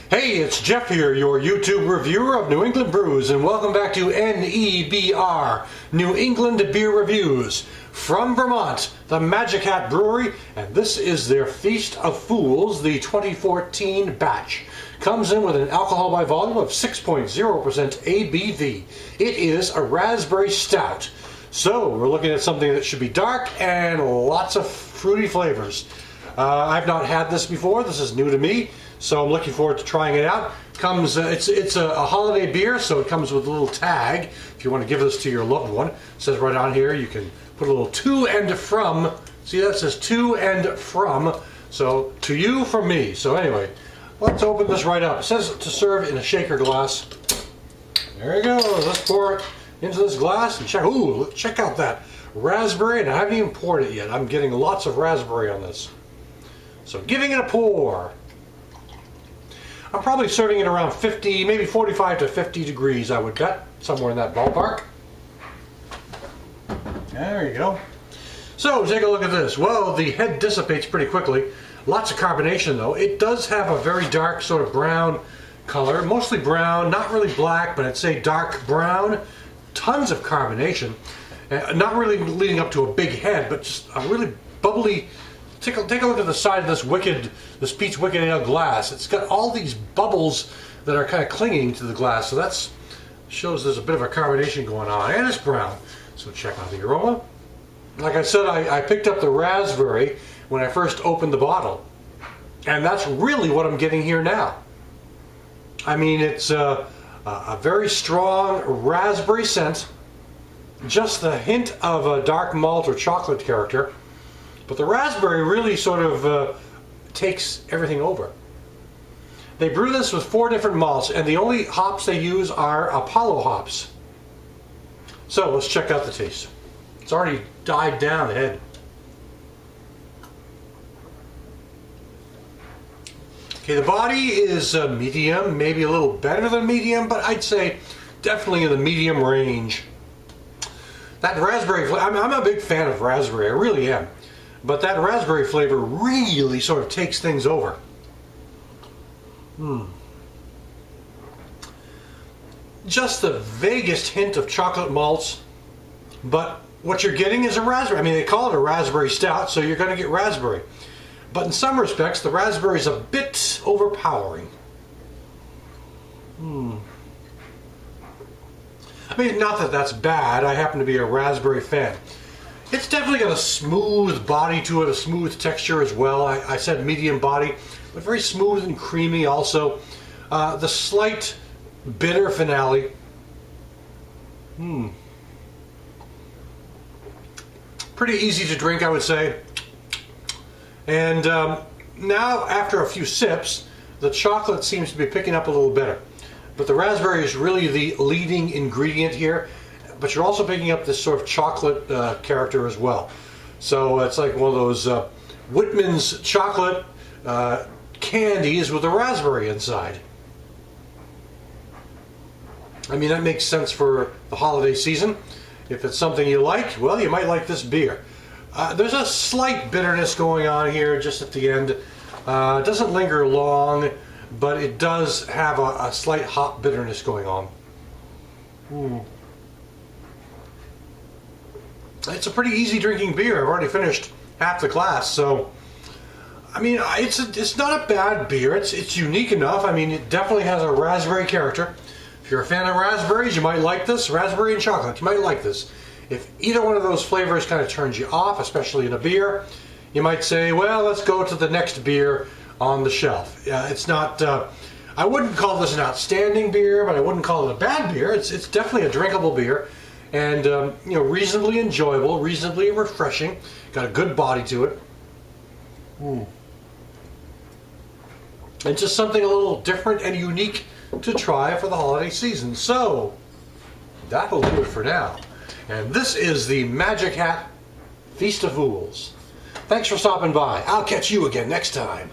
Hey, it's Jeff here, your YouTube reviewer of New England brews, and welcome back to NEBR, New England Beer Reviews. From Vermont, the Magic Hat Brewery, and this is their Feast of Fools, the 2014 batch. Comes in with an alcohol by volume of 6.0% ABV. It is a raspberry stout. So, we're looking at something that should be dark and lots of fruity flavors. I've not had this before, this is new to me. So I'm looking forward to trying it out. It's a holiday beer, so it comes with a little tag. If you want to give this to your loved one, it says right on here you can put a little to and from. See that says to and from. So to you from me. So anyway, let's open this right up. It says to serve in a shaker glass. There you go. Let's pour it into this glass and check. Ooh, check out that raspberry, and I haven't even poured it yet. I'm getting lots of raspberry on this. So giving it a pour. I'm probably serving it around 50, maybe 45 to 50 degrees, I would bet. Somewhere in that ballpark. There you go. So, take a look at this. Well, the head dissipates pretty quickly. Lots of carbonation, though. It does have a very dark sort of brown color. Mostly brown, not really black, but I'd say dark brown. Tons of carbonation. Not really leading up to a big head, but just a really bubbly. Take a look at the side of this Pete's Wicked Ale glass. It's got all these bubbles that are kind of clinging to the glass, so that shows there's a bit of a carbonation going on, and it's brown. So check out the aroma. Like I said, I picked up the raspberry when I first opened the bottle, and that's really what I'm getting here now. I mean, it's a very strong raspberry scent, just the hint of a dark malt or chocolate character. But the raspberry really sort of takes everything over. They brew this with 4 different malts, and the only hops they use are Apollo hops. So let's check out the taste. It's already died down the head. Okay, the body is medium, maybe a little better than medium, but I'd say definitely in the medium range. That raspberry, I'm a big fan of raspberry, I really am. But that raspberry flavor really sort of takes things over. Just the vaguest hint of chocolate malts, but what you're getting is a raspberry. I mean, they call it a raspberry stout, so you're going to get raspberry. But in some respects, the raspberry is a bit overpowering. I mean, not that that's bad. I happen to be a raspberry fan. It's definitely got a smooth body to it, a smooth texture as well. I said medium body, but very smooth and creamy also. The slight bitter finale. Pretty easy to drink, I would say. And now, after a few sips, the chocolate seems to be picking up a little better. But the raspberry is really the leading ingredient here. But you're also picking up this sort of chocolate character as well. So it's like one of those Whitman's chocolate candies with a raspberry inside. I mean, that makes sense for the holiday season. If it's something you like, well, you might like this beer. There's a slight bitterness going on here just at the end. It doesn't linger long, but it does have a slight hop bitterness going on. It's a pretty easy drinking beer. I've already finished half the glass, so I mean, it's not a bad beer. It's unique enough. I mean, it definitely has a raspberry character. If you're a fan of raspberries, you might like this. Raspberry and chocolate, you might like this. If either one of those flavors kind of turns you off, especially in a beer, you might say, well, let's go to the next beer on the shelf. It's not. I wouldn't call this an outstanding beer, but I wouldn't call it a bad beer. It's definitely a drinkable beer. And you know, reasonably enjoyable, reasonably refreshing. Got a good body to it. And just something a little different and unique to try for the holiday season. So that'll do it for now. And this is the Magic Hat Feast of Fools. Thanks for stopping by. I'll catch you again next time.